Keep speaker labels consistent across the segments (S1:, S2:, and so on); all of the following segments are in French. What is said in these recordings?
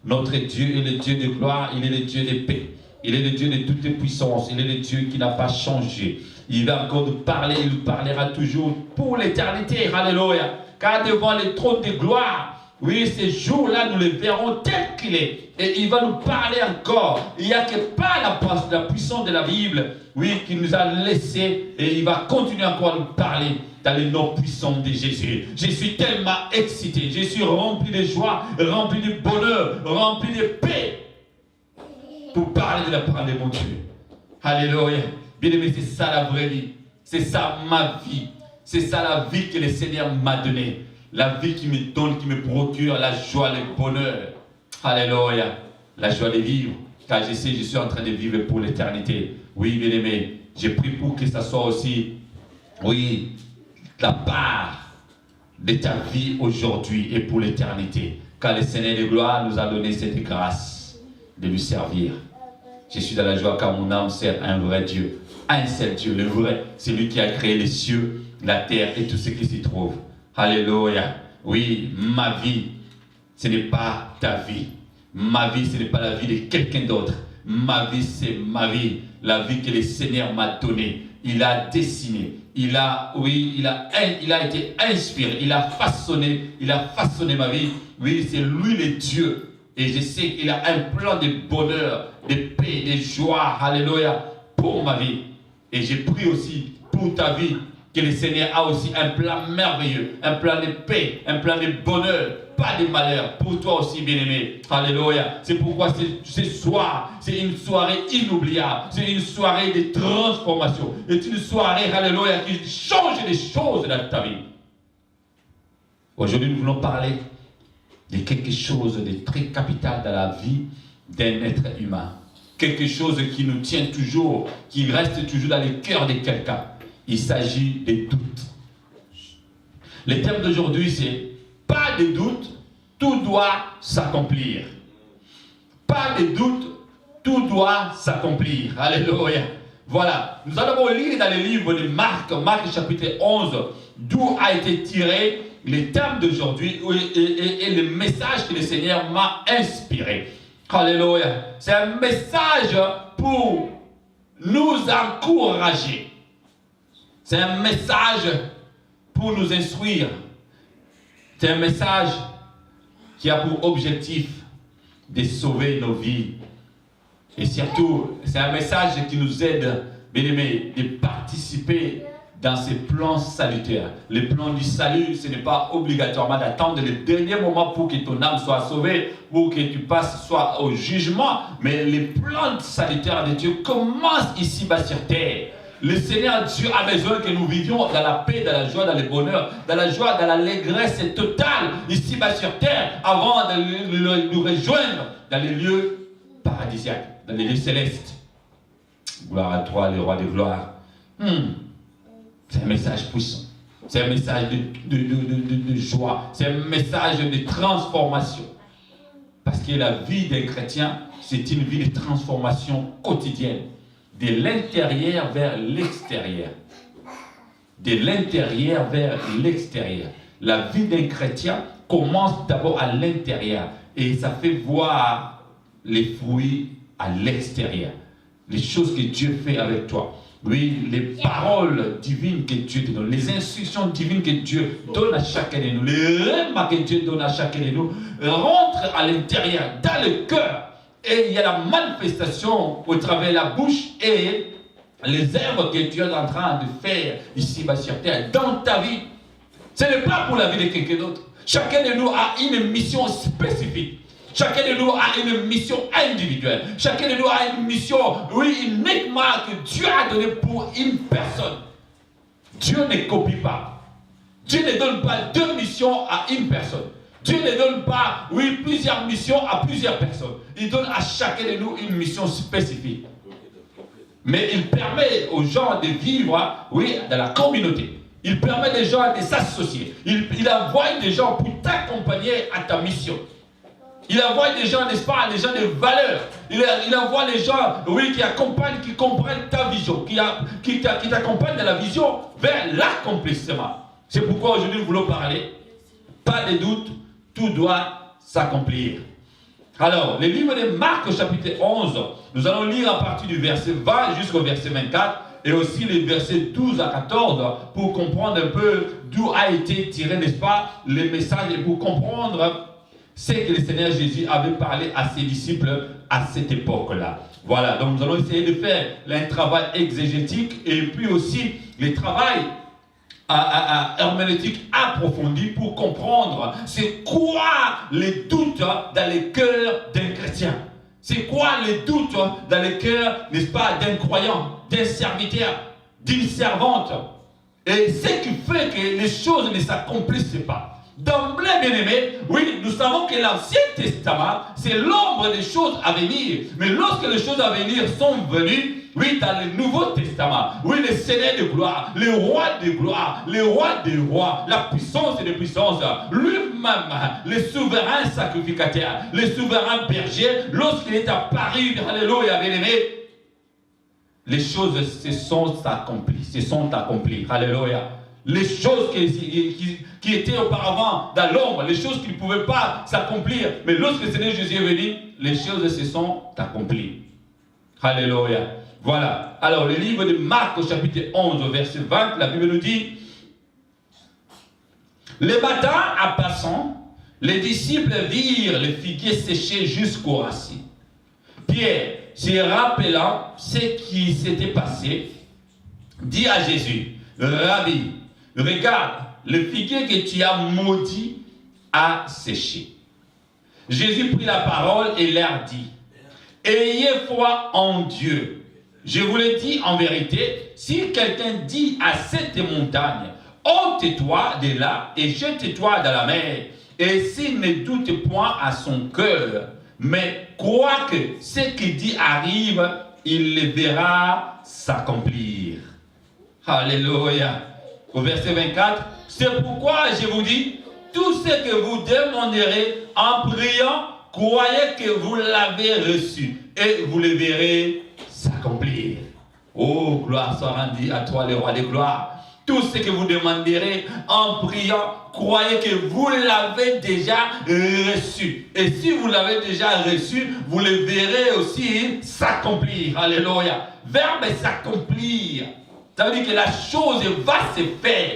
S1: Notre Dieu est le Dieu de gloire, il est le Dieu de paix. Il est le Dieu de toute puissance, il est le Dieu qui n'a pas changé. Il va encore nous parler, il nous parlera toujours pour l'éternité. Alléluia. Car devant le trône de gloire, oui, ces jours-là, nous le verrons tel qu'il est. Et il va nous parler encore. Il n'y a que pas la puissance de la Bible, oui, qui nous a laissé. Et il va continuer encore à nous parler dans le nom puissant de Jésus. Je suis tellement excité. Je suis rempli de joie, rempli de bonheur, rempli de paix. Pour parler de la parole de mon Dieu. Alléluia. Bien-aimé, c'est ça la vraie vie. C'est ça ma vie. C'est ça la vie que le Seigneur m'a donnée. La vie qui me donne, qui me procure la joie, le bonheur. Alléluia. La joie de vivre. Car je sais, je suis en train de vivre pour l'éternité. Oui, bien-aimé, j'ai pris pour que ça soit aussi, oui, la part de ta vie aujourd'hui et pour l'éternité. Car le Seigneur de gloire nous a donné cette grâce de lui servir. Je suis dans la joie car mon âme sert un vrai Dieu. Un seul Dieu, le vrai. C'est lui qui a créé les cieux, la terre et tout ce qui s'y trouve. Alléluia. Oui, ma vie, ce n'est pas ta vie. Ma vie, ce n'est pas la vie de quelqu'un d'autre. Ma vie, c'est ma vie. La vie que le Seigneur m'a donnée. Il a dessiné. Il a été inspiré. Il a façonné ma vie. Oui, c'est lui le Dieu. Et je sais qu'il a un plan de bonheur, de paix, de joie. Alléluia. Pour ma vie. Et j'ai pris aussi pour ta vie que le Seigneur a aussi un plan merveilleux, un plan de paix, un plan de bonheur, pas de malheur, pour toi aussi, bien-aimé. Alléluia. C'est pourquoi ce soir, c'est une soirée inoubliable. C'est une soirée de transformation. C'est une soirée, alléluia, qui change les choses dans ta vie. Aujourd'hui, nous voulons parler de quelque chose de très capital dans la vie d'un être humain. Quelque chose qui nous tient toujours, qui reste toujours dans le cœur de quelqu'un. Il s'agit des doutes. Le thème d'aujourd'hui, c'est pas de doute, tout doit s'accomplir. Pas de doute, tout doit s'accomplir. Alléluia. Voilà. Nous allons lire dans le livre de Marc, Marc chapitre 11, d'où a été tiré le thème d'aujourd'hui et le message que le Seigneur m'a inspiré. Alléluia. C'est un message pour nous encourager. C'est un message pour nous instruire. C'est un message qui a pour objectif de sauver nos vies. Et surtout, c'est un message qui nous aide, bien aimés, de participer dans ces plans salutaires. Le plan du salut, ce n'est pas obligatoirement d'attendre le dernier moment pour que ton âme soit sauvée, pour que tu passes soit au jugement. Mais les plans salutaires de Dieu commencent ici-bas sur terre. Le Seigneur Dieu a besoin que nous vivions dans la paix, dans la joie, dans le bonheur, dans la joie, dans l'allégresse totale, ici-bas sur terre, avant de nous rejoindre dans les lieux paradisiaques, dans les lieux célestes. Gloire à toi, le roi de gloire. C'est un message puissant. C'est un message de joie. C'est un message de transformation. Parce que la vie d'un chrétien, c'est une vie de transformation quotidienne. De l'intérieur vers l'extérieur. De l'intérieur vers l'extérieur. La vie d'un chrétien commence d'abord à l'intérieur. Et ça fait voir les fruits à l'extérieur. Les choses que Dieu fait avec toi. Oui, les paroles divines que Dieu te donne, les instructions divines que Dieu donne à chacun de nous, les règlements que Dieu donne à chacun de nous, rentrent à l'intérieur, dans le cœur. Et il y a la manifestation au travers de la bouche et les œuvres que Dieu est en train de faire ici-bas sur terre, dans ta vie. Ce n'est pas pour la vie de quelqu'un d'autre. Chacun de nous a une mission spécifique. Chacun de nous a une mission individuelle. Chacun de nous a une mission, oui, uniquement que Dieu a donnée pour une personne. Dieu ne copie pas. Dieu ne donne pas deux missions à une personne. Dieu ne donne pas, oui, plusieurs missions à plusieurs personnes. Il donne à chacun de nous une mission spécifique. Mais il permet aux gens de vivre, oui, dans la communauté. Il permet aux gens de s'associer. Il envoie des gens pour t'accompagner à ta mission. Il envoie des gens, n'est-ce pas, des gens de valeur. Il envoie les gens, oui, qui accompagnent, qui comprennent ta vision, qui t'accompagnent dans la vision vers l'accomplissement. C'est pourquoi aujourd'hui nous voulons parler. Pas de doute, tout doit s'accomplir. Alors, le livre de Marc au chapitre 11, nous allons lire à partir du verset 20 jusqu'au verset 24 et aussi les versets 12 à 14 pour comprendre un peu d'où a été tiré, n'est-ce pas, le message et pour comprendre ce que le Seigneur Jésus avait parlé à ses disciples à cette époque-là. Voilà, donc nous allons essayer de faire un travail exégétique et puis aussi le travail herméneutique approfondi pour comprendre c'est quoi les doutes dans les cœurs d'un chrétien. C'est quoi les doutes dans les cœurs, n'est-ce pas, d'un croyant, d'un serviteur, d'une servante. Et ce qui fait que les choses ne s'accomplissent pas. D'emblée, bien-aimé, oui, nous savons que l'Ancien Testament, c'est l'ombre des choses à venir. Mais lorsque les choses à venir sont venues, oui, dans le Nouveau Testament, oui, le Seigneur de gloire, le roi de gloire, le roi des rois, la puissance des puissances, lui-même, le souverain sacrificateur, le souverain berger, lorsqu'il est apparu, alléluia, bien-aimé, les choses se sont accomplies, alléluia. Les choses qui étaient auparavant dans l'ombre, les choses qui ne pouvaient pas s'accomplir, mais lorsque le Seigneur Jésus est venu, les choses se sont accomplies. Alléluia. Voilà. Alors, le livre de Marc au chapitre 11, au verset 20, la Bible nous dit: le matin, en passant, les disciples virent le figuier séché jusqu'aux racines. Pierre, se rappelant ce qui s'était passé, dit à Jésus: Rabbi, regarde, le figuier que tu as maudit a séché. Jésus prit la parole et leur dit: ayez foi en Dieu. Je vous le dis en vérité, si quelqu'un dit à cette montagne, ôte-toi de là et jette-toi dans la mer, et s'il ne doute point à son cœur, mais croit que ce qu'il dit arrive, il le verra s'accomplir. Alléluia. Au verset 24, c'est pourquoi je vous dis, tout ce que vous demanderez en priant, croyez que vous l'avez reçu et vous le verrez s'accomplir. Oh, gloire soit rendue à toi, le roi des gloires. Tout ce que vous demanderez en priant, croyez que vous l'avez déjà reçu. Et si vous l'avez déjà reçu, vous le verrez aussi s'accomplir. Alléluia. Verbe s'accomplir. Ça veut dire que la chose va se faire.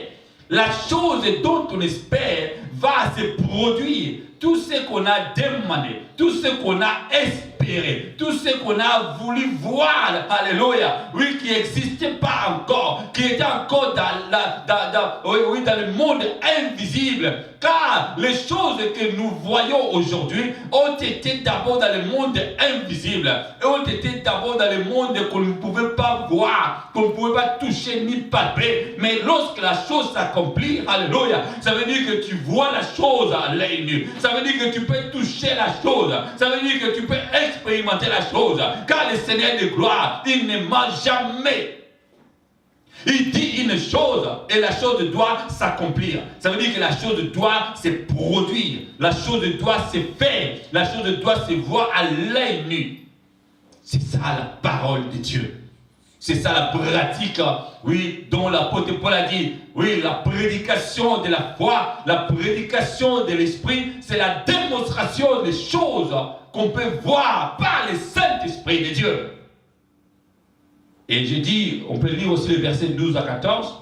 S1: La chose dont on espère va se produire. Tout ce qu'on a demandé, tout ce qu'on a espéré, tout ce qu'on a voulu voir, alléluia, oui, qui n'existait pas encore, qui était encore dans le monde invisible. Car les choses que nous voyons aujourd'hui ont été d'abord dans le monde invisible, ont été d'abord dans le monde qu'on ne pouvait pas voir, qu'on ne pouvait pas toucher ni palper. Mais lorsque la chose s'accomplit, alléluia, ça veut dire que tu vois la chose à l'œil nu. Ça veut dire que tu peux toucher la chose. Ça veut dire que tu peux expérimenter la chose. Car le Seigneur de gloire, il ne ment jamais. Il dit une chose et la chose doit s'accomplir. Ça veut dire que la chose doit se produire. La chose doit se faire. La chose doit se voir à l'œil nu. C'est ça la parole de Dieu. C'est ça la pratique, oui, dont l'apôtre Paul a dit, oui, la prédication de la foi, la prédication de l'esprit, c'est la démonstration des choses qu'on peut voir par le Saint-Esprit de Dieu. Et je dis, on peut lire aussi le verset 12 à 14.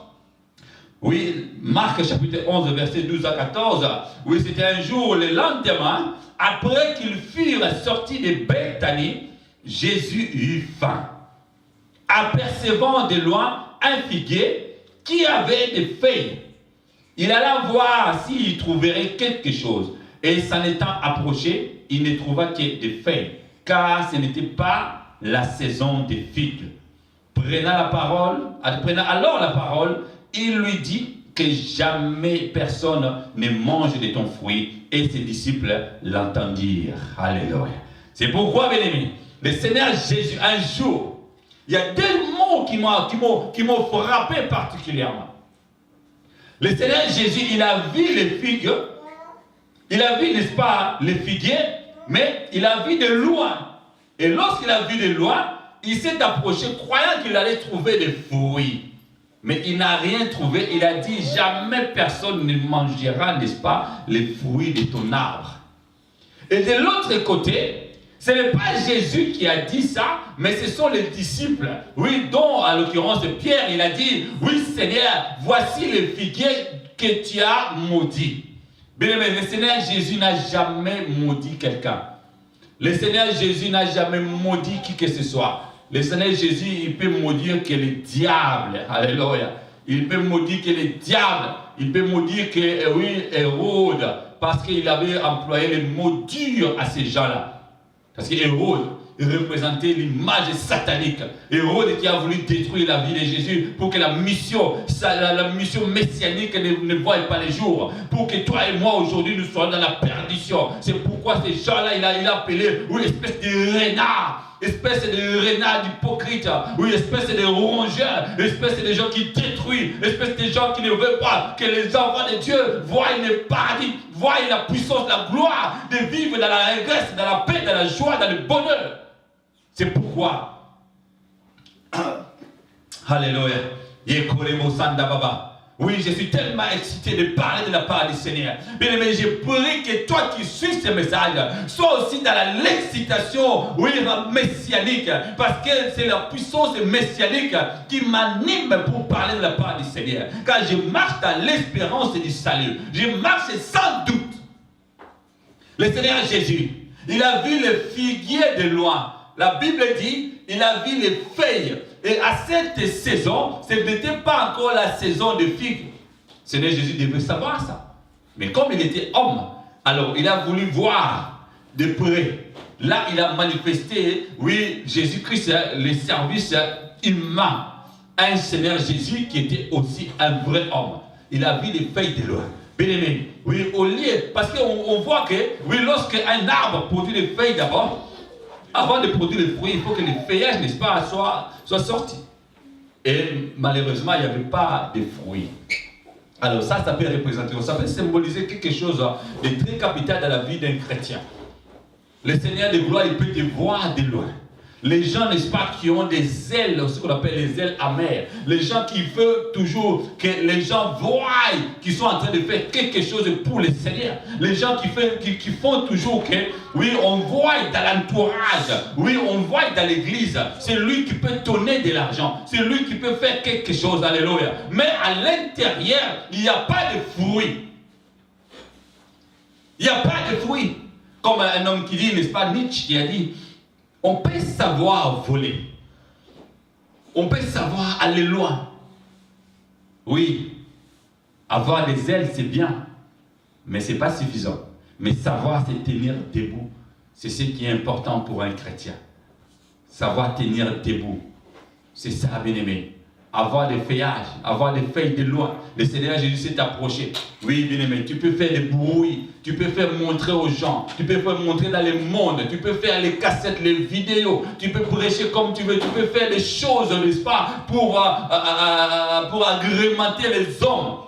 S1: Oui, Marc chapitre 11, verset 12 à 14. Oui, c'était un jour, le lendemain, après qu'ils furent sortis de Béthanie, Jésus eut faim. Apercevant de loin un figuier qui avait des feuilles, il alla voir s'il trouverait quelque chose. Et s'en étant approché, il ne trouva que des feuilles, car ce n'était pas la saison des figues. Prenant alors la parole, il lui dit que jamais personne ne mange de ton fruit. Et ses disciples l'entendirent. Alléluia. C'est pourquoi, bien-aimés, le Seigneur Jésus, un jour, il y a des mots qui m'ont frappé particulièrement. Le Seigneur Jésus, il a vu les figues, il a vu, n'est-ce pas, les figuiers, mais il a vu de loin. Et lorsqu'il a vu de loin, il s'est approché croyant qu'il allait trouver des fruits. Mais il n'a rien trouvé. Il a dit, jamais personne ne mangera, n'est-ce pas, les fruits de ton arbre. Et de l'autre côté, ce n'est pas Jésus qui a dit ça, mais ce sont les disciples. Oui, dont, en l'occurrence, Pierre, il a dit, oui Seigneur, voici le figuier que tu as maudit. Bien aimé, le Seigneur Jésus n'a jamais maudit quelqu'un. Le Seigneur Jésus n'a jamais maudit qui que ce soit. Le Seigneur Jésus, il peut maudire que le diable. Alléluia. Il peut maudire que le diable. Il peut maudire que, oui, Hérode. Parce qu'il avait employé les mots durs à ces gens-là. Parce que Hérode représentait l'image satanique. Hérode qui a voulu détruire la vie de Jésus pour que la mission messianique ne voie pas les jours. Pour que toi et moi aujourd'hui nous soyons dans la perdition. C'est pourquoi ces gens-là, il a appelé, oui, espèce de renard. Espèce de renard hypocrite, oui, espèce de rongeur, espèce de gens qui détruisent, espèce de gens qui ne veulent pas que les enfants de Dieu voient le paradis, voient la puissance, la gloire de vivre dans la régresse, dans la paix, dans la joie, dans le bonheur. C'est pourquoi, Alléluia, oui, je suis tellement excité de parler de la part du Seigneur. Bien aimé, je prie que toi qui suis ce message, sois aussi dans l'excitation, oui, messianique. Parce que c'est la puissance messianique qui m'anime pour parler de la part du Seigneur. Car je marche dans l'espérance du salut. Je marche sans doute. Le Seigneur Jésus, il a vu le figuier de loin. La Bible dit, il a vu les feuilles. Et à cette saison, ce n'était pas encore la saison de figues. Seigneur Jésus devait savoir ça. Mais comme il était homme, alors il a voulu voir de près. Là, il a manifesté, oui, Jésus-Christ, le service humain. Un Seigneur Jésus qui était aussi un vrai homme. Il a vu les feuilles de loin. Bien aimé, oui, au lieu, parce qu'on voit que, oui, lorsque un arbre produit des feuilles d'abord, avant de produire les fruits, il faut que les feuillages, n'est-ce pas, soient sortis. Et malheureusement, il n'y avait pas de fruits. Alors ça peut représenter, ça peut symboliser quelque chose de très capital dans la vie d'un chrétien. Le Seigneur de gloire, il peut te voir de loin. Les gens, n'est-ce pas, qui ont des ailes, ce qu'on appelle les ailes amères. Les gens qui veulent toujours que les gens voient qu'ils sont en train de faire quelque chose pour le Seigneur. Les gens qui font toujours que, oui, on voit dans l'entourage, oui, on voit dans l'église, c'est lui qui peut donner de l'argent, c'est lui qui peut faire quelque chose, alléluia. Mais à l'intérieur, il n'y a pas de fruits. Il n'y a pas de fruits. Comme un homme qui dit, n'est-ce pas, Nietzsche qui a dit, on peut savoir voler. On peut savoir aller loin. Oui, avoir des ailes, c'est bien. Mais ce n'est pas suffisant. Mais savoir se tenir debout, c'est ce qui est important pour un chrétien. Savoir tenir debout. C'est ça, bien-aimé. Avoir des feuillages, avoir des feuilles de loin. Le Seigneur Jésus s'est approché. Oui, bien-aimé, tu peux faire des bruits, tu peux faire montrer aux gens, tu peux faire montrer dans le monde, tu peux faire les cassettes, les vidéos, tu peux prêcher comme tu veux, tu peux faire des choses, n'est-ce pas, pour agrémenter les hommes.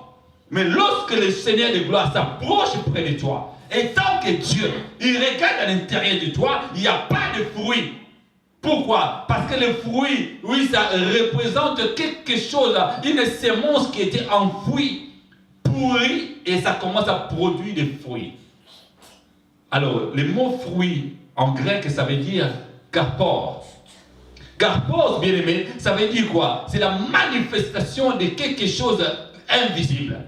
S1: Mais lorsque le Seigneur de gloire s'approche près de toi, et tant que Dieu, il regarde à l'intérieur de toi, il n'y a pas de fruits. Pourquoi? Parce que le fruit, oui, ça représente quelque chose, une sémence qui était enfouie, pourrie, et ça commence à produire des fruits. Alors, le mot fruit, en grec, ça veut dire karpos. Karpos, bien aimé, ça veut dire quoi? C'est la manifestation de quelque chose invisible.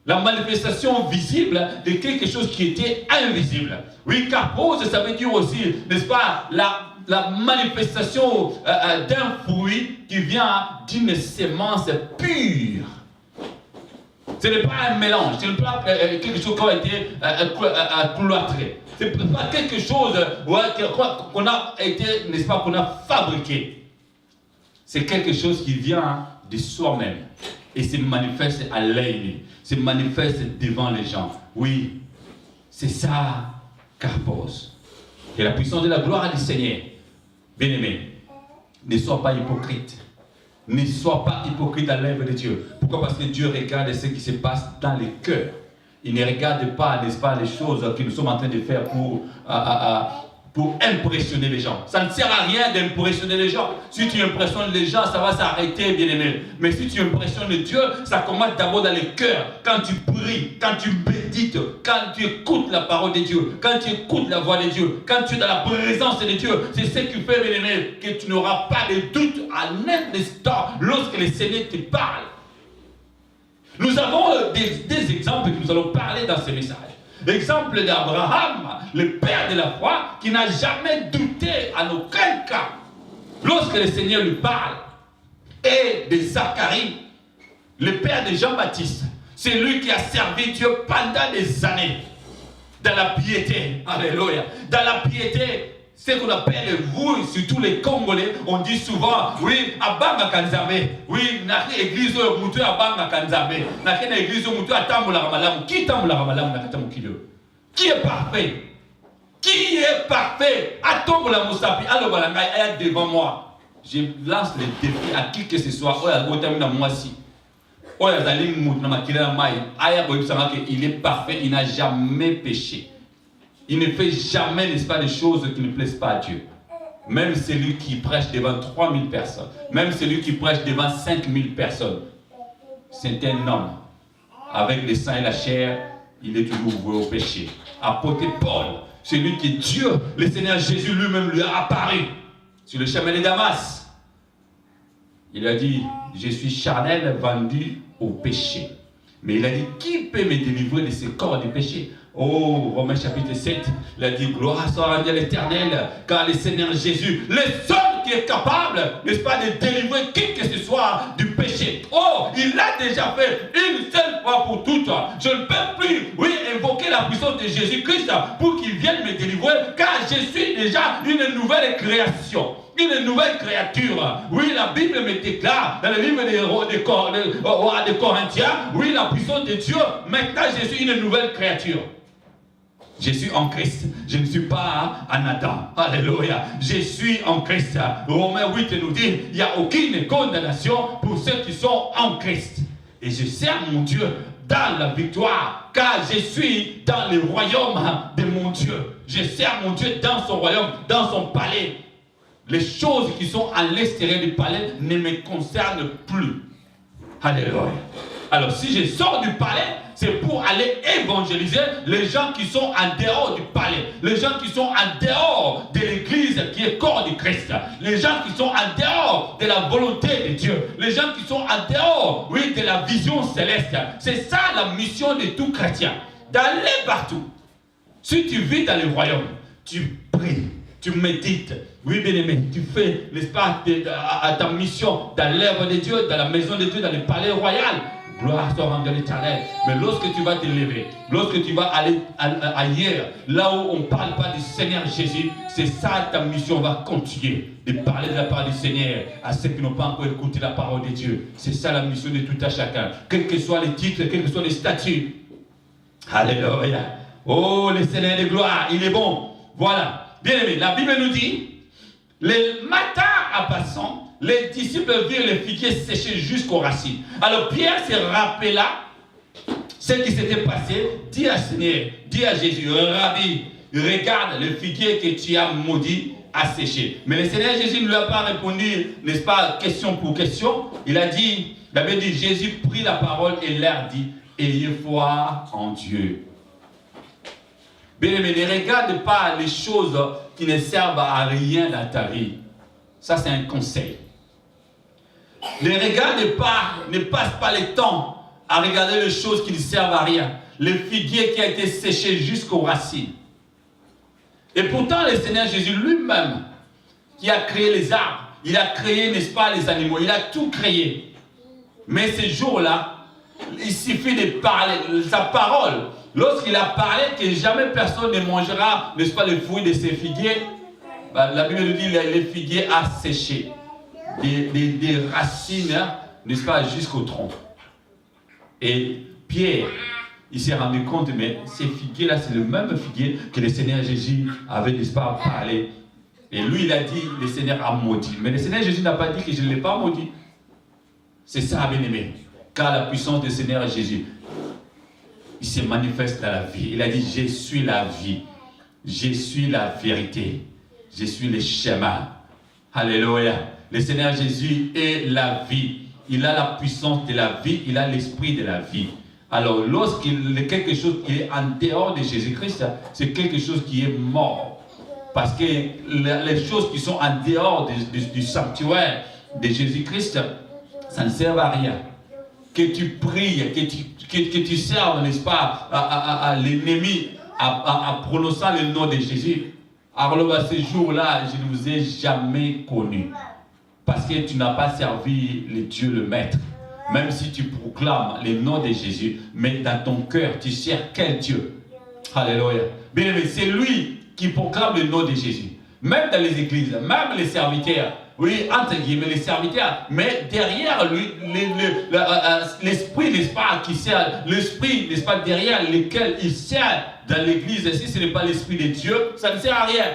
S1: La manifestation visible de quelque chose qui était invisible. Oui, karpos, ça veut dire aussi, n'est-ce pas, la manifestation d'un fruit qui vient d'une sémence pure. Ce n'est pas un mélange, ce n'est pas quelque chose qui a été cloîtré. Ce n'est pas quelque chose qu'on a été, n'est-ce pas, qu'on a fabriqué. C'est quelque chose qui vient de soi-même et se manifeste à l'œil, se manifeste devant les gens. Oui, c'est ça, karpos. Et la puissance de la gloire du Seigneur. Bien-aimé, ne sois pas hypocrite. Ne sois pas hypocrite à l'œuvre de Dieu. Pourquoi? Parce que Dieu regarde ce qui se passe dans les cœurs. Il ne regarde pas, n'est-ce pas, les choses que nous sommes en train de faire pour impressionner les gens. Ça ne sert à rien d'impressionner les gens. Si tu impressionnes les gens, ça va s'arrêter, bien-aimé. Mais si tu impressionnes Dieu, ça commence d'abord dans le cœur. Quand tu pries, quand tu médites, quand tu écoutes la parole de Dieu, quand tu écoutes la voix de Dieu, quand tu es dans la présence de Dieu, c'est ce qui fait, bien-aimé, que tu n'auras pas de doute à un instant lorsque le Seigneur te parle. Nous avons des exemples que nous allons parler dans ce message. L'exemple d'Abraham, le père de la foi, qui n'a jamais douté en aucun cas lorsque le Seigneur lui parle. Et de Zacharie, le père de Jean-Baptiste, c'est lui qui a servi Dieu pendant des années dans la piété. Alléluia. Dans la piété. Ce qu'on appelle, vous, surtout les Congolais, on dit souvent, oui, Abanga Kanzambe, oui, n'a église mutu Abanga Kanzambe, n'a église mutu Atamboula Ramalam, qui Tamboula Ramalam, qui est parfait? Qui est parfait? Atamboula Moussapi, alors Balanga est devant moi. Je lance le défi à qui que ce soit, il est parfait, il n'a jamais péché. Il ne fait jamais, n'est-ce pas, des choses qui ne plaisent pas à Dieu. Même celui qui prêche devant 3000 personnes, même celui qui prêche devant 5000 personnes, c'est un homme. Avec le sang et la chair, il est toujours voué au péché. Apôtre Paul, celui qui est Dieu, le Seigneur Jésus lui-même lui a apparu sur le chemin de Damas. Il a dit, je suis charnel vendu au péché. Mais il a dit, qui peut me délivrer de ce corps de péché? Oh, Romains chapitre 7, il a dit, gloire soit rendue à l'Éternel, car le Seigneur Jésus, le seul qui est capable, n'est-ce pas, de délivrer qui que ce soit du péché. Oh, il l'a déjà fait une seule fois pour toutes. Je ne peux plus, oui, invoquer la puissance de Jésus-Christ pour qu'il vienne me délivrer, car je suis déjà une nouvelle création. Une nouvelle créature. Oui, la Bible me déclare dans le livre de Corinthiens, oui, la puissance de Dieu, maintenant je suis une nouvelle créature. Je suis en Christ. Je ne suis pas en Adam. Alléluia. Je suis en Christ. Romains 8 nous dit, il n'y a aucune condamnation pour ceux qui sont en Christ. Et je sers mon Dieu dans la victoire, car je suis dans le royaume de mon Dieu. Je sers mon Dieu dans son royaume, dans son palais. Les choses qui sont à l'extérieur du palais ne me concernent plus. Alléluia. Alors si je sors du palais, c'est pour aller évangéliser les gens qui sont en dehors du palais, les gens qui sont en dehors de l'église qui est corps du Christ, les gens qui sont en dehors de la volonté de Dieu, les gens qui sont en dehors, oui, de la vision céleste. C'est ça la mission de tout chrétien, d'aller partout. Si tu vis dans le royaume, tu pries, tu médites, oui bien-aimé, tu fais, n'est-ce pas, à ta mission dans l'œuvre de Dieu, dans la maison de Dieu, dans le palais royal. Gloire soit rendue à l'Éternel. Mais lorsque tu vas te lever, lorsque tu vas aller ailleurs, là où on ne parle pas du Seigneur Jésus, c'est ça ta mission va continuer. De parler de la parole du Seigneur à ceux qui n'ont pas encore écouté la parole de Dieu. C'est ça la mission de tout à chacun. Quels que soient les titres, quels que soient les statuts. Alléluia. Oh, le Seigneur de gloire, il est bon. Voilà. Bien aimé, la Bible nous dit, le matin en passant, les disciples virent les figuiers sécher jusqu'aux racines. Alors Pierre se rappela ce qui s'était passé, dit à Seigneur, dit à Jésus, Rabbi, regarde le figuier que tu as maudit a séché. Mais le Seigneur Jésus ne lui a pas répondu, n'est-ce pas, question pour question. Il a dit, Jésus prit la parole et leur dit, ayez foi en Dieu. Bien aimé, ne regarde pas les choses qui ne servent à rien dans ta vie. Ça, c'est un conseil. Ne regarde pas, ne passe pas le temps à regarder les choses qui ne servent à rien. Le figuier qui a été séché jusqu'aux racines. Et pourtant, le Seigneur Jésus lui-même, qui a créé les arbres, il a créé, n'est-ce pas, les animaux, il a tout créé. Mais ce jour-là, il suffit de parler, sa parole, lorsqu'il a parlé que jamais personne ne mangera, n'est-ce pas, les fruits de ces figuiers, la Bible nous dit que les figuiers a séché. Des racines, n'est-ce pas, jusqu'au tronc. Et Pierre, il s'est rendu compte, mais ces figuiers-là, c'est le même figuier que le Seigneur Jésus avait, n'est-ce pas, parlé. Et lui, il a dit, le Seigneur a maudit. Mais le Seigneur Jésus n'a pas dit que je ne l'ai pas maudit. C'est ça, bien-aimé. Car la puissance du Seigneur Jésus, il se manifeste dans la vie. Il a dit, je suis la vie. Je suis la vérité. Je suis le chemin. Alléluia. Le Seigneur Jésus est la vie. Il a la puissance de la vie. Il a l'esprit de la vie. Alors, lorsqu'il y a quelque chose qui est en dehors de Jésus-Christ, c'est quelque chose qui est mort. Parce que les choses qui sont en dehors du sanctuaire de Jésus-Christ, ça ne sert à rien. Que tu pries, que tu serves, n'est-ce pas, à l'ennemi, en prononçant le nom de Jésus. Alors, à ce jour-là, je ne vous ai jamais connu. Parce que tu n'as pas servi le Dieu, le Maître. Même si tu proclames le nom de Jésus, mais dans ton cœur, tu sers quel Dieu? Alléluia. Bien aimé, c'est lui qui proclame le nom de Jésus. Même dans les églises, même les serviteurs. Oui, entre guillemets, les serviteurs. Mais derrière lui, l'esprit, n'est-ce pas, qui sert, l'esprit, n'est-ce pas, derrière lequel il sert dans l'église, si ce n'est pas l'esprit de Dieu, ça ne sert à rien.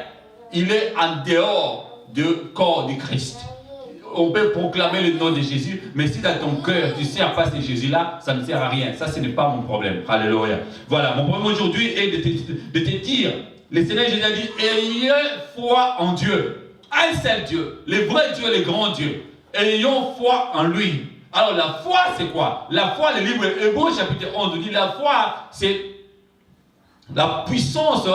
S1: Il est en dehors du corps du Christ. On peut proclamer le nom de Jésus, mais si dans ton cœur tu ne sers pas ce Jésus-là, ça ne sert à rien. Ça, ce n'est pas mon problème. Alléluia. Voilà, mon problème aujourd'hui est de te dire, le Seigneur Jésus a dit, ayez foi en Dieu. Un seul Dieu, le vrai Dieu, le grand Dieu. Ayons foi en lui. Alors la foi, c'est quoi? La foi, le livre Hébreux chapitre 11 dit, la foi, c'est la puissance,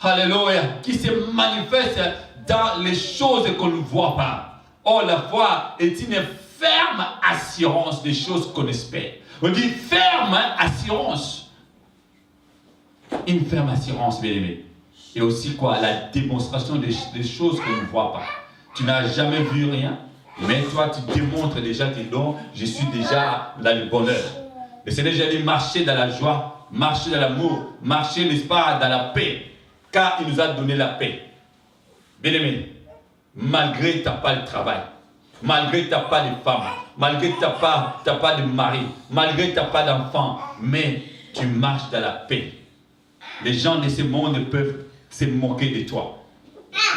S1: alléluia, qui se manifeste dans les choses qu'on ne voit pas. Or, la foi est une ferme assurance des choses qu'on espère. On dit ferme assurance. Une ferme assurance, bien aimé. Et aussi quoi? La démonstration des choses qu'on ne voit pas. Tu n'as jamais vu rien, mais toi, tu démontres déjà tes dons. Je suis déjà dans le bonheur. Le Seigneur, j'ai dit marcher dans la joie, marcher dans l'amour, marcher, n'est-ce pas, dans la paix. Car il nous a donné la paix. Bien aimé. Malgré que tu n'as pas de travail, malgré que tu n'as pas de femme, malgré que tu n'as pas de mari, malgré que tu n'as pas d'enfant, mais tu marches dans la paix. Les gens de ce monde peuvent se moquer de toi.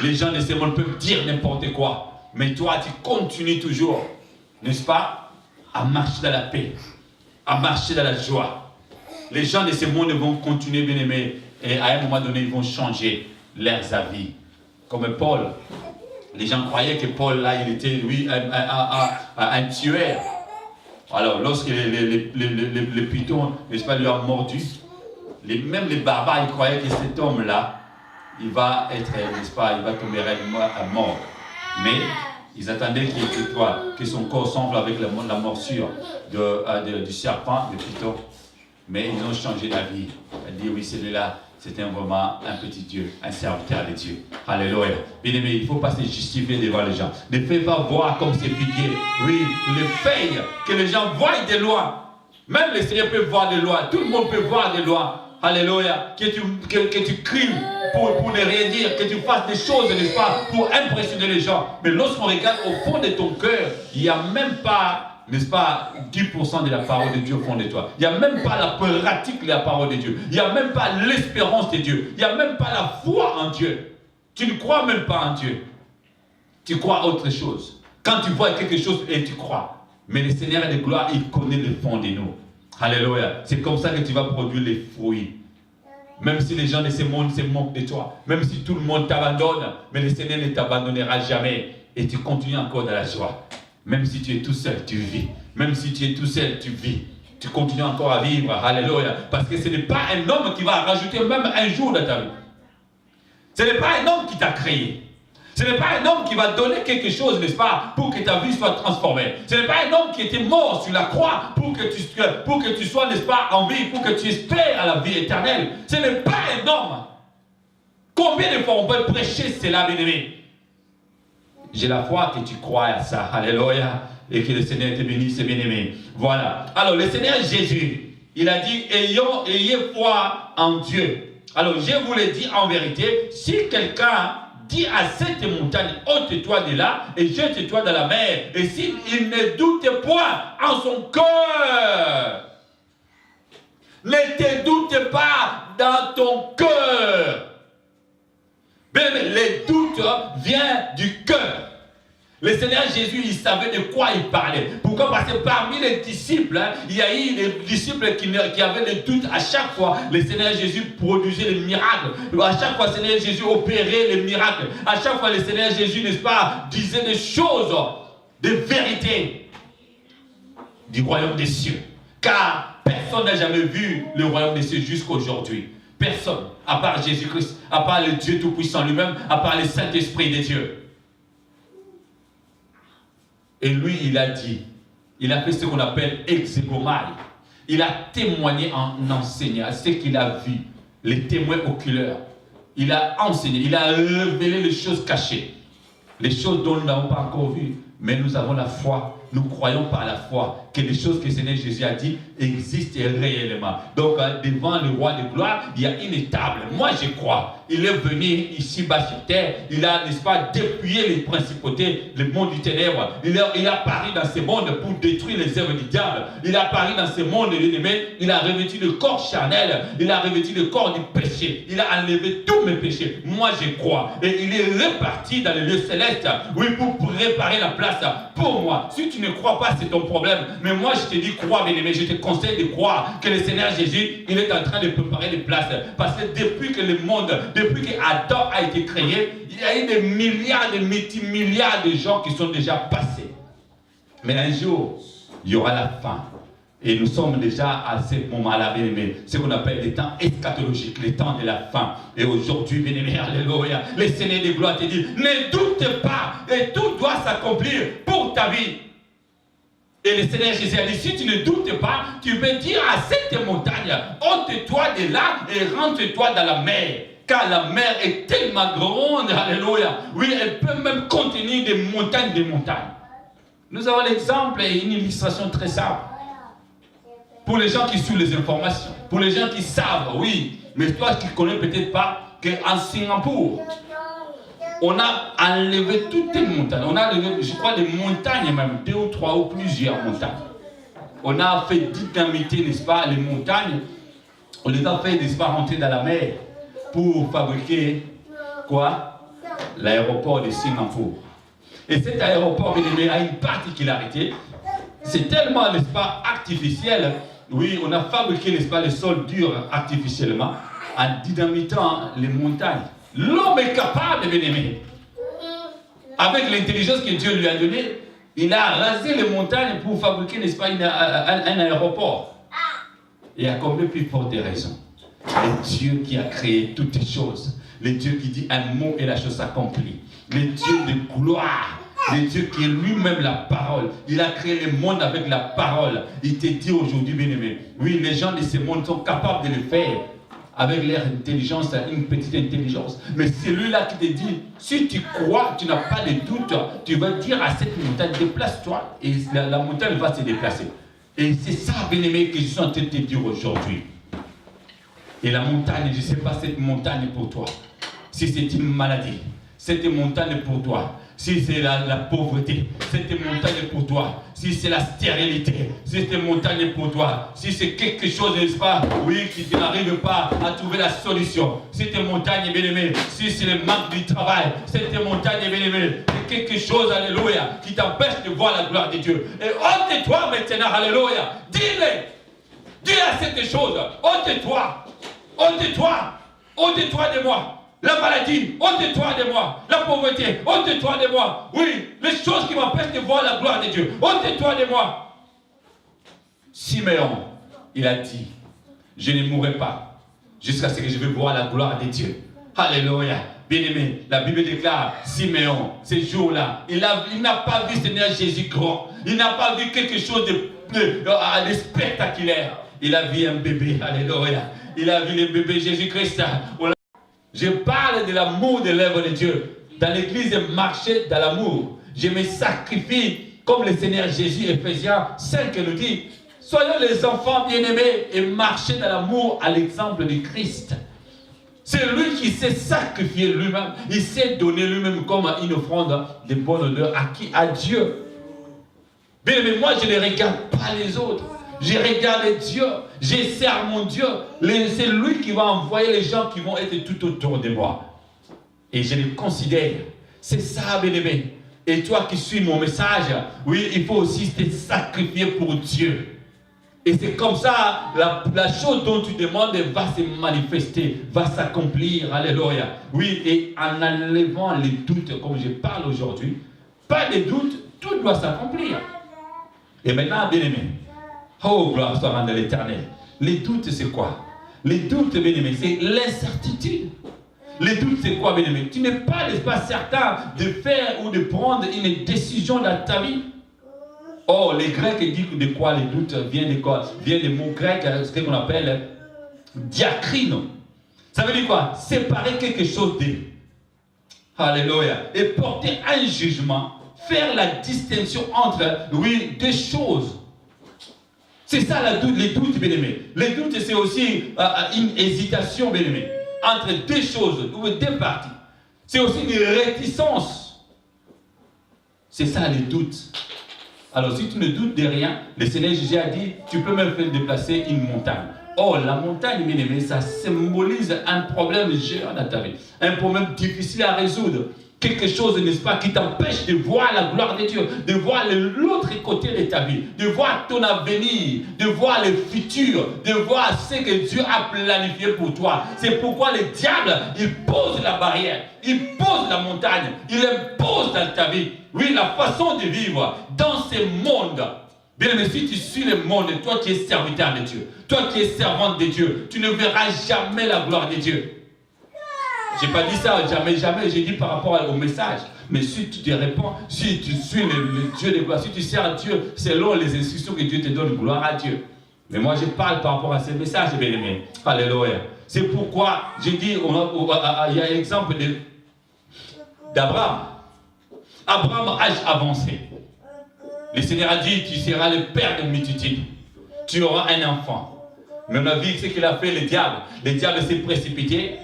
S1: Les gens de ce monde peuvent dire n'importe quoi. Mais toi, tu continues toujours, n'est-ce pas, à marcher dans la paix, à marcher dans la joie. Les gens de ce monde vont continuer, bien aimés, et à un moment donné, ils vont changer leurs avis. Comme Paul. Les gens croyaient que Paul, là, il était, lui, un tueur. Alors, lorsque les pitons, n'est-ce pas, lui ont mordu, même les barbares, ils croyaient que cet homme-là, il va être, n'est-ce pas, il va tomber à mort. Mais ils attendaient que son corps semble avec la morsure du serpent, du piton. Mais ils ont changé d'avis. Ils ont dit, oui, celui-là, c'était vraiment un petit Dieu, un serviteur de Dieu. Alléluia. Bien aimé, il ne faut pas se justifier devant les gens. Ne fais pas voir comme c'est figuier. Oui, les feuilles que les gens voient de loin. Même les seigneurs peuvent voir de loin. Tout le monde peut voir de loin. Alléluia. Que tu cries pour ne rien dire. Que tu fasses des choses, n'est-ce pas, pour impressionner les gens. Mais lorsqu'on regarde au fond de ton cœur, il n'y a même pas, n'est-ce pas, 10% de la parole de Dieu au fond de toi. Il n'y a même pas la pratique de la parole de Dieu. Il n'y a même pas l'espérance de Dieu. Il n'y a même pas la foi en Dieu. Tu ne crois même pas en Dieu. Tu crois à autre chose. Quand tu vois quelque chose et tu crois. Mais le Seigneur de gloire, il connaît le fond de nous. Alléluia. C'est comme ça que tu vas produire les fruits. Même si les gens de ce monde se moquent de toi. Même si tout le monde t'abandonne. Mais le Seigneur ne t'abandonnera jamais. Et tu continues encore dans la joie. Même si tu es tout seul, tu vis. Même si tu es tout seul, tu vis. Tu continues encore à vivre. Alléluia. Parce que ce n'est pas un homme qui va rajouter même un jour dans ta vie. Ce n'est pas un homme qui t'a créé. Ce n'est pas un homme qui va donner quelque chose, n'est-ce pas, pour que ta vie soit transformée. Ce n'est pas un homme qui était mort sur la croix pour que tu sois, n'est-ce pas, en vie, pour que tu espères à la vie éternelle. Ce n'est pas un homme. Combien de fois on peut prêcher cela, bien-aimé? J'ai la foi que tu crois à ça. Alléluia. Et que le Seigneur te bénisse, bien-aimé. Voilà. Alors, le Seigneur Jésus, il a dit, ayez foi en Dieu. Alors, je vous le dis en vérité, si quelqu'un dit à cette montagne, ôte-toi de là et jette-toi dans la mer, et s'il ne doute point en son cœur, ne te doute pas dans ton cœur. Mais les doutes viennent du cœur. Le Seigneur Jésus, il savait de quoi il parlait. Pourquoi? Parce que parmi les disciples, il y a eu des disciples qui avaient des doutes. À chaque fois, le Seigneur Jésus produisait les miracles. À chaque fois, le Seigneur Jésus opérait les miracles. À chaque fois, le Seigneur Jésus, n'est-ce pas, disait des choses, des vérités du royaume des cieux. Car personne n'a jamais vu le royaume des cieux jusqu'à aujourd'hui. Personne, à part Jésus-Christ, à part le Dieu Tout-Puissant lui-même, à part le Saint-Esprit de Dieu. Et lui, il a dit, il a fait ce qu'on appelle exégomai. Il a témoigné en enseignant ce qu'il a vu, les témoins oculaires. Il a enseigné, il a révélé les choses cachées, les choses dont nous n'avons pas encore vues. Mais nous avons la foi, nous croyons par la foi que les choses que le Seigneur Jésus a dit existent réellement. Donc, devant le roi de gloire, il y a une table. Moi, je crois. Il est venu ici-bas sur terre. Il a, n'est-ce pas, dépouillé les principautés, le monde du ténèbre. Il a apparu dans ce monde pour détruire les œuvres du diable. Il a apparu dans ce monde, l'ennemi. Il a revêtu le corps charnel. Il a revêtu le corps du péché. Il a enlevé tous mes péchés. Moi, je crois. Et il est reparti dans le lieu céleste. Oui, pour préparer la place pour moi. Si tu ne crois pas, c'est ton problème. Mais moi, je te dis, crois, bien-aimé. Je te conseille de croire que le Seigneur Jésus, il est en train de préparer des places. Parce que depuis que le monde, depuis que Adam a été créé, il y a eu des milliards, des multimilliards de gens qui sont déjà passés. Mais un jour, il y aura la fin. Et nous sommes déjà à ce moment-là, bien-aimé, ce qu'on appelle les temps eschatologiques, les temps de la fin. Et aujourd'hui, bien-aimé, alléluia, le Seigneur de gloire te dit, ne doute pas, et tout doit s'accomplir pour ta vie. Et le Seigneur Jésus a dit, si tu ne doutes pas, tu peux dire à cette montagne, ôte-toi de là et rentre-toi dans la mer. Car la mer est tellement grande, alléluia. Oui, elle peut même contenir des montagnes, des montagnes. Nous avons l'exemple et une illustration très simple. Pour les gens qui suivent les informations, pour les gens qui savent, oui, mais toi qui ne connais peut-être pas qu'en Singapour, on a enlevé toutes les montagnes. On a enlevé, je crois, des montagnes même, 2 ou 3 ou plusieurs montagnes. On a fait dynamiter, n'est-ce pas, les montagnes. On les a fait, n'est-ce pas, rentrer dans la mer pour fabriquer, quoi? L'aéroport de Singapour. Et cet aéroport, bien-aimé, a une particularité. C'est tellement, n'est-ce pas, artificiel. Oui, on a fabriqué, n'est-ce pas, le sol dur artificiellement en dynamitant les montagnes. L'homme est capable, bien-aimé. Avec l'intelligence que Dieu lui a donnée, il a rasé les montagnes pour fabriquer, n'est-ce pas, un aéroport. Et à combien plus forte raison? Le Dieu qui a créé toutes les choses. Le Dieu qui dit un mot et la chose s'accomplit. Le Dieu de gloire. Le Dieu qui est lui-même la parole. Il a créé le monde avec la parole. Il te dit aujourd'hui, bien-aimé, oui, les gens de ce monde sont capables de le faire avec leur intelligence, une petite intelligence. Mais celui-là qui te dit, si tu crois, tu n'as pas de doute, tu vas dire à cette montagne, déplace-toi, et la montagne va se déplacer. Et c'est ça, bien-aimé, que je suis en train de te dire aujourd'hui. Et la montagne, je ne sais pas cette montagne pour toi. Si c'est une maladie, cette montagne pour toi. Si c'est la pauvreté, cette montagne pour toi. Si c'est la stérilité, cette montagne pour toi. Si c'est quelque chose, n'est-ce pas, oui, qui n'arrive pas à trouver la solution. Cette montagne, bien-aimée, si c'est le manque du travail, cette montagne, bien-aimée, c'est quelque chose, alléluia, qui t'empêche de voir la gloire de Dieu. Et ôte-toi maintenant, alléluia. Dis-le. Dis à cette chose, ôte-toi. Ôte-toi. Ôte-toi de moi. La maladie, ôte-toi de moi. La pauvreté, ôte-toi de moi. Oui, les choses qui m'empêchent de voir la gloire de Dieu, ôte-toi de moi. Siméon, il a dit, je ne mourrai pas jusqu'à ce que je vais voir la gloire de Dieu. Alléluia. Bien-aimé, la Bible déclare, Siméon, ce jour-là, il n'a pas vu Seigneur Jésus grand. Il n'a pas vu quelque chose de spectaculaire. Il a vu un bébé, alléluia. Il a vu le bébé Jésus-Christ. Je parle de l'amour de l'œuvre de Dieu. Dans l'église, marcher dans l'amour. Je me sacrifie comme le Seigneur Jésus, Ephésiens 5 nous dit. Soyons les enfants bien-aimés et marchez dans l'amour à l'exemple de Christ. C'est lui qui s'est sacrifié lui-même. Il s'est donné lui-même comme une offrande de bonne honneur à qui? À Dieu. Bien-aimé, moi je ne regarde pas les autres. Je regarde Dieu, je sers mon Dieu. C'est lui qui va envoyer les gens qui vont être tout autour de moi. Et je les considère. C'est ça, bien-aimé. Et toi qui suis mon message, oui, il faut aussi te sacrifier pour Dieu. Et c'est comme ça, la chose dont tu demandes va se manifester, va s'accomplir. Alléluia. Oui, et en enlevant les doutes, comme je parle aujourd'hui, pas de doute, tout doit s'accomplir. Et maintenant, bien aimé, oh, gloire soit rendue à l'Éternel. Les doutes, c'est quoi? Les doutes, bien aimé, c'est l'incertitude. Les doutes, c'est quoi, bien aimé? Tu n'es pas, n'est-ce pas, certain de faire ou de prendre une décision dans ta vie. Oh, les Grecs disent de quoi les doutes viennent de quoi? Viennent des mots grecs, ce qu'on appelle diacrino. Ça veut dire quoi? Séparer quelque chose de. Alléluia. Et porter un jugement, faire la distinction entre, oui, deux choses. C'est ça les doutes, bien aimé. Les doutes, c'est aussi une hésitation, bien aimé, entre deux choses, ou deux parties. C'est aussi une réticence. C'est ça les doutes. Alors, si tu ne doutes de rien, le Seigneur Jésus a dit, tu peux même faire déplacer une montagne. Oh, la montagne, bien aimé, ça symbolise un problème géant dans ta vie. Un problème difficile à résoudre. Quelque chose, n'est-ce pas, qui t'empêche de voir la gloire de Dieu, de voir l'autre côté de ta vie, de voir ton avenir, de voir le futur, de voir ce que Dieu a planifié pour toi. C'est pourquoi le diable, il pose la barrière, il pose la montagne, il impose dans ta vie, oui, la façon de vivre dans ce monde. Bien aimé, si tu suis le monde, toi qui es serviteur de Dieu, toi qui es servante de Dieu, tu ne verras jamais la gloire de Dieu. Je n'ai pas dit ça, jamais, jamais, j'ai dit par rapport au message. Mais si tu te réponds, si tu suis le Dieu de gloire, si tu sers Dieu selon les instructions que Dieu te donne, gloire à Dieu. Mais moi je parle par rapport à ces messages, bien aimé. Alléluia. C'est pourquoi j'ai dit, il y a l'exemple d'Abraham. Abraham, âge avancé. Le Seigneur a dit, tu seras le père de multitudes. Tu auras un enfant. Mais on a vu ce qu'il a fait, le diable. Le diable s'est précipité.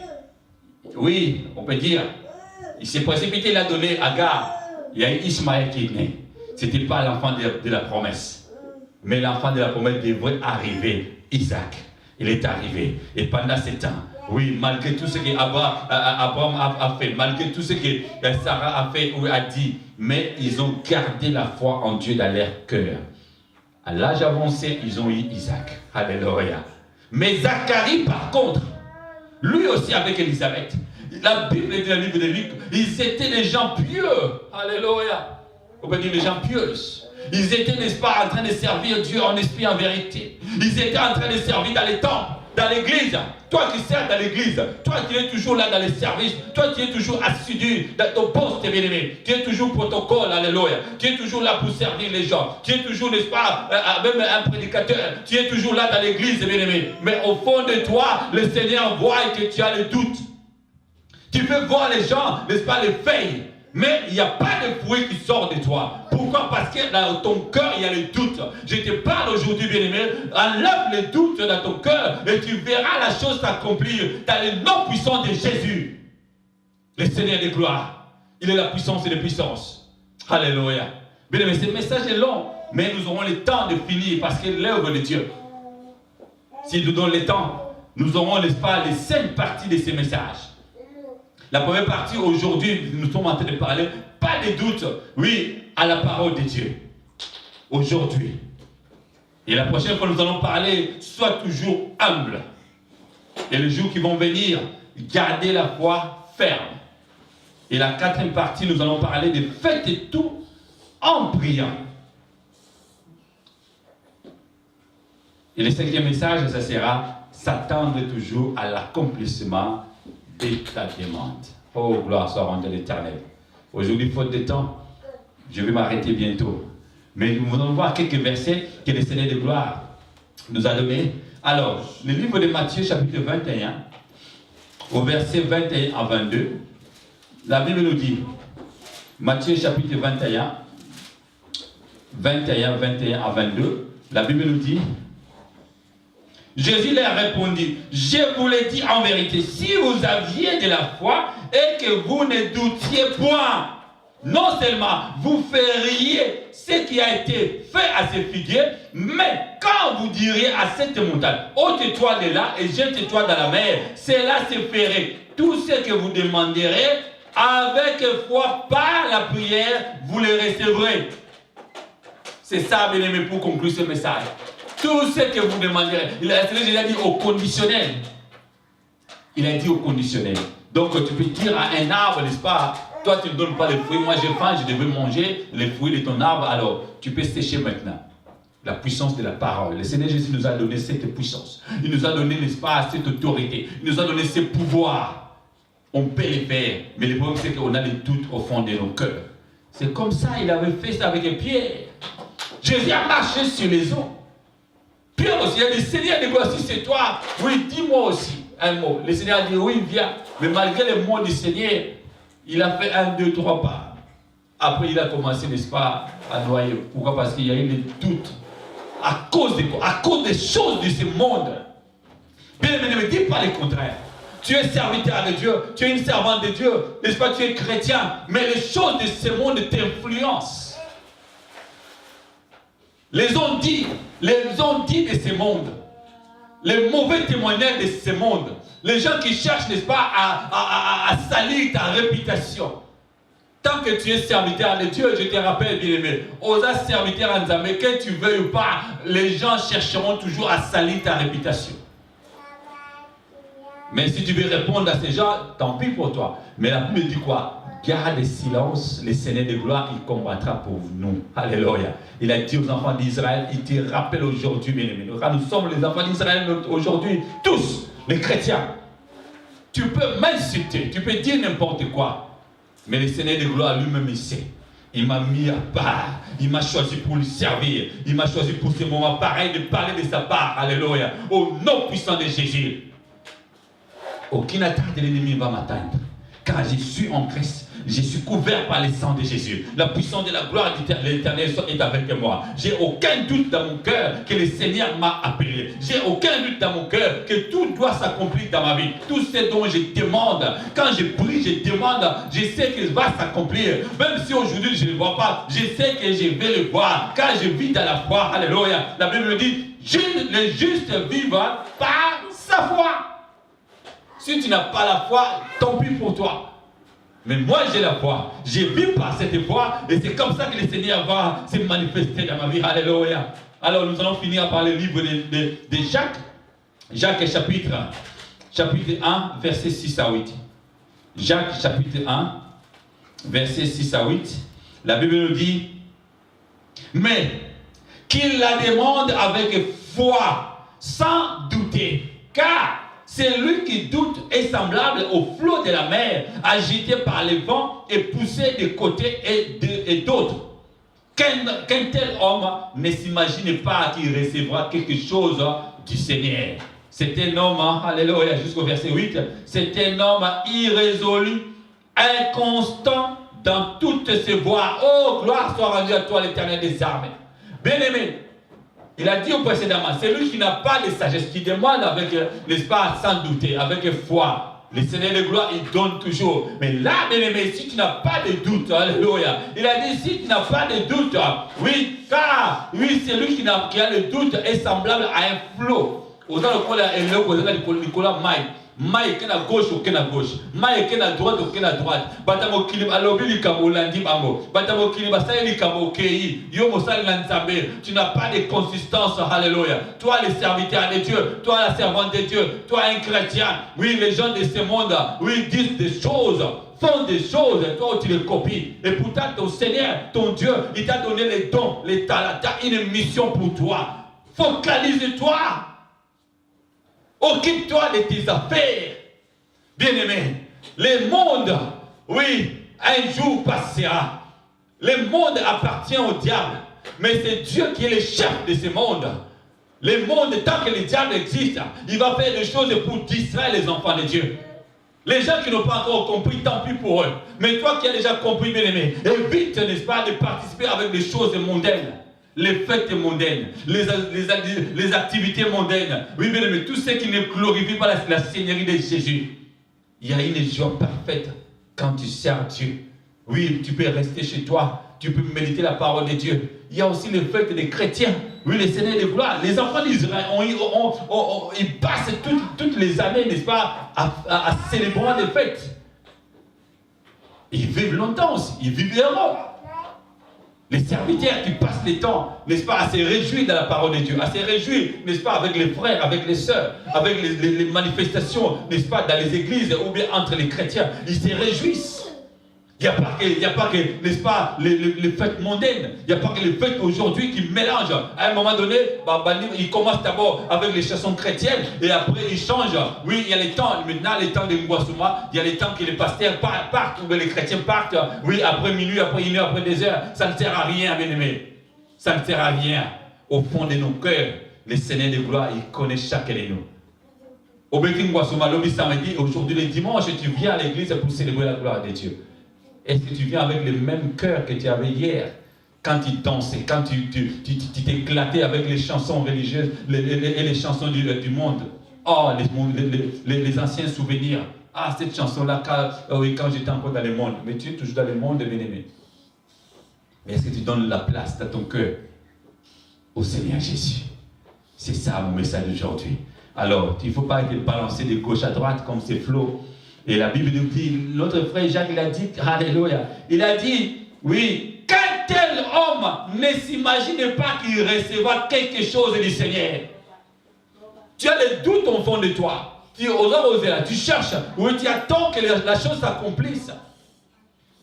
S1: Oui, on peut dire, il s'est précipité, il a donné Agar. Il y a Ismaël qui est né. Ce n'était pas l'enfant de la promesse. Mais l'enfant de la promesse devrait arriver, Isaac. Il est arrivé. Et pendant ce temps, oui, malgré tout ce qu'Abraham a fait, malgré tout ce que Sarah a fait ou a dit, mais ils ont gardé la foi en Dieu dans leur cœur. À l'âge avancé, ils ont eu Isaac. Alléluia. Mais Zacharie, par contre, lui aussi avec Élisabeth, la Bible dit dans le livre de Luc, ils étaient des gens pieux. Alléluia. On peut dire des gens pieux. Ils étaient, n'est-ce pas, en train de servir Dieu en esprit, en vérité. Ils étaient en train de servir dans les temples, dans l'église. Toi qui sers dans l'église, toi qui es toujours là dans les services, toi qui es toujours assidu dans ton poste, bien-aimé, tu es toujours protocole, alléluia. Tu es toujours là pour servir les gens. Tu es toujours, n'est-ce pas, même un prédicateur. Tu es toujours là dans l'église, bien-aimé. Mais au fond de toi, le Seigneur voit que tu as le doute. Tu peux voir les gens, n'est-ce pas, les feuilles. Mais il n'y a pas de fruit qui sort de toi. Pourquoi? Parce que dans ton cœur, il y a le doute. Je te parle aujourd'hui, bien-aimé. Enlève le doute dans ton cœur et tu verras la chose s'accomplir dans le nom puissant de Jésus. Le Seigneur de gloire. Il est la puissance et la puissance. Alléluia. Bien-aimé, ce message est long, mais nous aurons le temps de finir parce que l'œuvre de Dieu. S'il nous donne le temps, nous aurons, n'est-ce pas, les 5 parties de ces messages. La première partie, aujourd'hui, nous sommes en train de parler, pas de doute, oui, à la parole de Dieu. Aujourd'hui. Et la prochaine fois, nous allons parler, sois toujours humble. Et les jours qui vont venir, gardez la foi ferme. Et la 4e partie, nous allons parler de faites tout en priant. Et le 5e message, ça sera s'attendre toujours à l'accomplissement de ta demande. Oh, gloire soit rendue à l'Éternel. Aujourd'hui, faute de temps, je vais m'arrêter bientôt. Mais nous allons voir quelques versets que le Seigneur de gloire nous a donnés. Alors, le livre de Matthieu, chapitre 21, au verset 21 à 22, la Bible nous dit, Matthieu, chapitre 21, 21 à 22, la Bible nous dit, Jésus leur répondit, je vous l'ai dit en vérité, si vous aviez de la foi et que vous ne doutiez point, non seulement vous feriez ce qui a été fait à ces figuiers, mais quand vous diriez à cette montagne, ôte-toi de là et jette-toi dans la mer, cela se ferait. Tout ce que vous demanderez Avec foi, par la prière, vous les recevrez. C'est ça, bien aimé, pour conclure ce message. Tout ce que vous demanderez. Il a dit au conditionnel. Il a dit au conditionnel. Donc tu peux dire à un arbre, n'est-ce pas? Toi tu ne donnes pas les fruits, moi j'ai faim, je devais manger les fruits de ton arbre, alors tu peux sécher maintenant. La puissance de la parole. Le Seigneur Jésus nous a donné cette puissance. Il nous a donné, n'est-ce pas, cette autorité. Il nous a donné ce pouvoir. On peut les faire, mais le problème c'est qu'on a des doutes au fond de nos cœurs. C'est comme ça, il avait fait ça avec Pierre. Jésus a marché sur les eaux. Pierre aussi, il a dit, Seigneur, si c'est toi, oui, dis-moi aussi un mot. Le Seigneur a dit, oui, viens. Mais malgré les mots du Seigneur, il a fait 1, 2, 3 pas. Après, il a commencé, n'est-ce pas, à noyer. Pourquoi? Parce qu'il y a eu des doutes. À cause de quoi? À cause des choses de ce monde. Bien aimé, ne me dis pas le contraire. Tu es serviteur de Dieu, tu es une servante de Dieu, n'est-ce pas, tu es chrétien, mais les choses de ce monde t'influencent. Les ont dit de ce monde, les mauvais témoignages de ce monde, les gens qui cherchent, n'est-ce pas, à salir ta réputation. Tant que tu es serviteur de Dieu, je te rappelle, bien aimé, aux serviteurs en Zambie, que tu veuilles ou pas, les gens chercheront toujours à salir ta réputation. Mais si tu veux répondre à ces gens, tant pis pour toi. Mais la Bible dit quoi? Garde le silence, le Seigneur de gloire, il combattra pour nous. Alléluia. Il a dit aux enfants d'Israël, il te rappelle aujourd'hui, bien aimé. Nous sommes les enfants d'Israël aujourd'hui, tous, les chrétiens. Tu peux m'insulter, tu peux dire n'importe quoi. Mais le Seigneur de gloire lui-même, il sait. Il m'a mis à part. Il m'a choisi pour lui servir. Il m'a choisi pour ce moment pareil de parler de sa part. Alléluia. Au nom puissant de Jésus. Aucune attaque de l'ennemi va m'atteindre. Car je suis en Christ. Je suis couvert par le sang de Jésus. La puissance de la gloire de l'Éternel est avec moi. J'ai aucun doute dans mon cœur que le Seigneur m'a appelé. J'ai aucun doute dans mon cœur que tout doit s'accomplir dans ma vie. Tout ce dont je demande, quand je prie, je demande, je sais qu'il va s'accomplir. Même si aujourd'hui je ne le vois pas, je sais que je vais le voir. Car je vis dans la foi. Alléluia. La Bible dit, les justes vivent par sa foi. Si tu n'as pas la foi, tant pis pour toi. Mais moi j'ai la foi. Je vis par cette foi et c'est comme ça que le Seigneur va se manifester dans ma vie. Alléluia. Alors nous allons finir par le livre de Jacques. Jacques chapitre 1, verset 6 à 8. Jacques chapitre 1, verset 6 à 8. La Bible nous dit, mais qu'il la demande avec foi, sans douter, car celui qui doute est semblable au flot de la mer, agité par les vents et poussé de côté et d'autres. Qu'un tel homme ne s'imagine pas qu'il recevra quelque chose du Seigneur. C'est un homme, alléluia, jusqu'au verset 8, c'est un homme irrésolu, inconstant dans toutes ses voies. Oh, gloire soit rendue à toi, l'Éternel des armées. Bien-aimé, il a dit au précédemment, c'est lui qui n'a pas de sagesse, qui demande avec l'espace sans douter, avec foi. Le Seigneur de gloire, il donne toujours. Mais là, bien-aimé, si tu n'as pas de doute, alléluia, il a dit, si tu n'as pas de doute, oui, car, oui, c'est lui qui a le doute est semblable à un flot. Aux gens le Nicolas Maï. Maï est à gauche ou à gauche. Maï est à droite ou à droite. Batamo Kilib, Alobili Kamo, Landi Bango. Batamo Kilib, Saïli Kamo, Kei, Yomo Sal Lanzambe. Tu n'as pas de consistance, alléluia. Toi, le serviteur de Dieu, toi, la servante de Dieu, toi, un chrétien. Oui, les gens de ce monde, oui, disent des choses, font des choses, toi, tu les copies. Et pourtant, ton Seigneur, ton Dieu, il t'a donné les dons, les talents, t'as une mission pour toi. Focalise-toi. Occupe-toi de tes affaires. Bien-aimé, le monde, oui, un jour passera. Le monde appartient au diable. Mais c'est Dieu qui est le chef de ce monde. Le monde, tant que le diable existe, il va faire des choses pour distraire les enfants de Dieu. Les gens qui n'ont pas encore compris, tant pis pour eux. Mais toi qui as déjà compris, bien-aimé, évite, n'est-ce pas, de participer avec des choses mondaines. Les fêtes mondaines, les activités mondaines. Oui, bien aimé, tout ce qui ne glorifie pas la Seigneurie de Jésus. Il y a une joie parfaite quand tu sers Dieu. Oui, tu peux rester chez toi, tu peux méditer la parole de Dieu. Il y a aussi les fêtes des chrétiens. Oui, les Seigneurs de gloire. Les enfants d'Israël, ils passent toutes les années, n'est-ce pas, à célébrer des fêtes. Ils vivent longtemps aussi, ils vivent heureux. Les serviteurs qui passent les temps, n'est-ce pas, à se réjouir de la parole de Dieu, à se réjouir, n'est-ce pas, avec les frères, avec les sœurs, avec les manifestations, n'est-ce pas, dans les églises ou bien entre les chrétiens. Ils se réjouissent. Il n'y a pas que, n'est-ce pas, les fêtes mondaines. Il n'y a pas que les fêtes aujourd'hui qui mélangent. À un moment donné, ils commencent d'abord avec les chansons chrétiennes et après ils changent. Oui, il y a les temps, maintenant les temps de Ngwasuma, il y a les temps que les pasteurs partent, ou les chrétiens partent. Oui, après minuit, après 1 heure, après 2 heures. Ça ne sert à rien, bien aimé. Ça ne sert à rien. Au fond de nos cœurs, le Seigneur de gloire, il connaît chacun de nous. Au Békin Ngwasuma, l'homme samedi, aujourd'hui le dimanche, tu viens à l'église pour célébrer la gloire de Dieu. Est-ce que tu viens avec le même cœur que tu avais hier, quand tu dansais, quand tu t'éclatais avec les chansons religieuses et les chansons du monde? Oh, les anciens souvenirs. Ah, cette chanson-là, quand j'étais encore dans le monde. Mais tu es toujours dans le monde, bien-aimé. Mais est-ce que tu donnes la place dans ton cœur au Seigneur Jésus? C'est ça mon message d'aujourd'hui. Alors, il ne faut pas être balancé de gauche à droite comme ces flots. Et la Bible nous dit, notre frère Jacques, il a dit, alléluia, il a dit, oui, qu'un tel homme ne s'imagine pas qu'il recevra quelque chose du Seigneur. Tu as les doutes au fond de toi. Tu oses là, tu cherches, oui, tu attends que la chose s'accomplisse.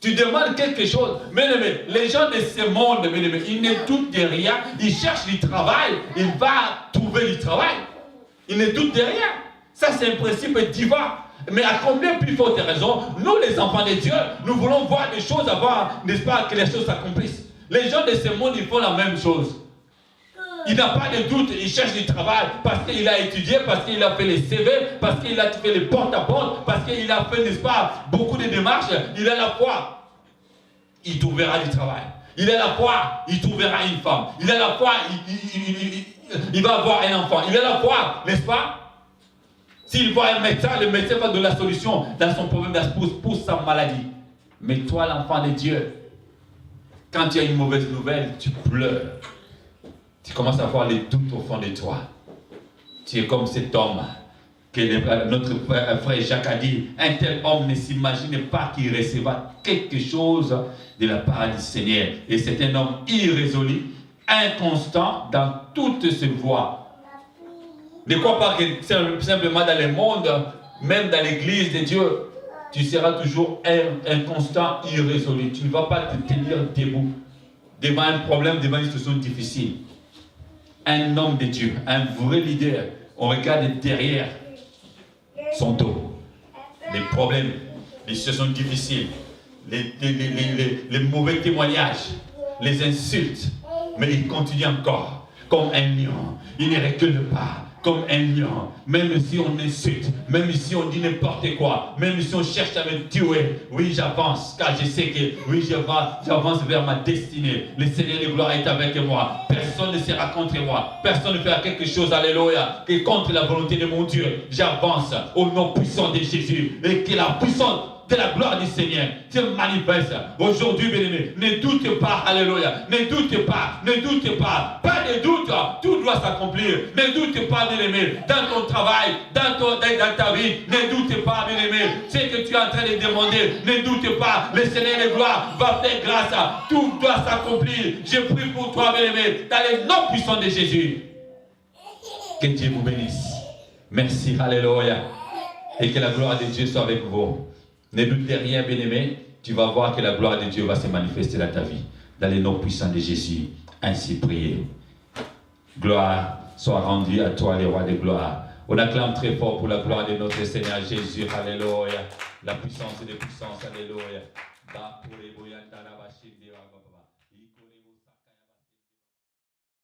S1: Tu demandes quelque chose. Mais les gens de ce monde, ils ne doutent de rien. Ils cherchent du travail. Ils vont trouver du travail. Ils ne doutent de rien. Ça, c'est un principe divin. Mais à combien plus forte raison, nous les enfants de Dieu, nous voulons voir des choses avant, n'est-ce pas, que les choses s'accomplissent. Les gens de ce monde, ils font la même chose. Il n'a pas de doute, il cherche du travail parce qu'il a étudié, parce qu'il a fait les CV, parce qu'il a fait les porte-à-porte, parce qu'il a fait, n'est-ce pas, beaucoup de démarches. Il a la foi, il trouvera du travail. Il a la foi, il trouvera une femme. Il a la foi, il va avoir un enfant. Il a la foi, n'est-ce pas? S'il voit un médecin, le médecin va donner la solution dans son problème pour sa maladie. Mais toi, l'enfant de Dieu, quand tu as une mauvaise nouvelle, tu pleures. Tu commences à avoir les doutes au fond de toi. Tu es comme cet homme que notre frère Jacques a dit. Un tel homme ne s'imagine pas qu'il recevra quelque chose de la part du Seigneur. Et c'est un homme irrésolu, inconstant dans toutes ses voies. Ne crois pas que simplement dans le monde, même dans l'église de Dieu, tu seras toujours inconstant, irrésolu. Tu ne vas pas te tenir debout devant un problème, devant une situation difficile. Un homme de Dieu, un vrai leader, on regarde derrière son dos. Les problèmes, les situations difficiles, les mauvais témoignages, les insultes. Mais il continue encore comme un lion. Il ne recule pas. Comme un lion, même si on insulte, même si on dit n'importe quoi, même si on cherche à me tuer, oui j'avance, car je sais que oui j'avance vers ma destinée. Le Seigneur de gloire est avec moi, personne ne sera contre moi, personne ne fera quelque chose, alléluia, que contre la volonté de mon Dieu. J'avance au nom puissant de Jésus, et que la puissance de la gloire du Seigneur se manifeste aujourd'hui, bien-aimé. Ne doute pas, alléluia. Ne doute pas, pas de doute, tout doit s'accomplir. Ne doute pas, bien-aimé, dans ton travail, dans ta vie. Ne doute pas, bien-aimé, ce que tu es en train de demander. Ne doute pas, le Seigneur de gloire va faire grâce. Tout doit s'accomplir. Je prie pour toi, bien-aimé, dans les noms puissants de Jésus. Que Dieu vous bénisse. Merci, alléluia. Et que la gloire de Dieu soit avec vous. Ne doute de rien, bien-aimé, tu vas voir que la gloire de Dieu va se manifester dans ta vie. Dans les noms puissants de Jésus, ainsi priez. Gloire soit rendue à toi, le roi de gloire. On acclame très fort pour la gloire de notre Seigneur Jésus, alléluia. La puissance des puissances, alléluia.